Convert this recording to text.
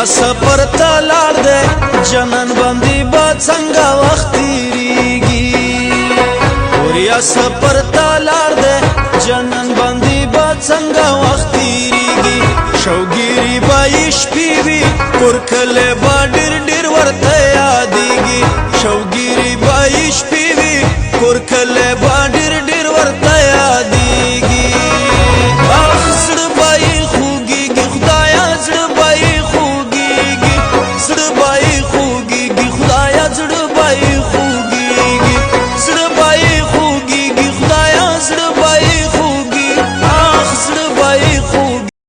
وریا سفر تلار دے جنن بندی با څنګه وخت تیریږي وریا سفر تلار دے جنن بندی با څنګه وخت تیریږي شوګيري بایش پیوي کورکله با ډیر ډیر ورته یادېږي شوګيري بایش پیوي کورکله با ډیر ډیر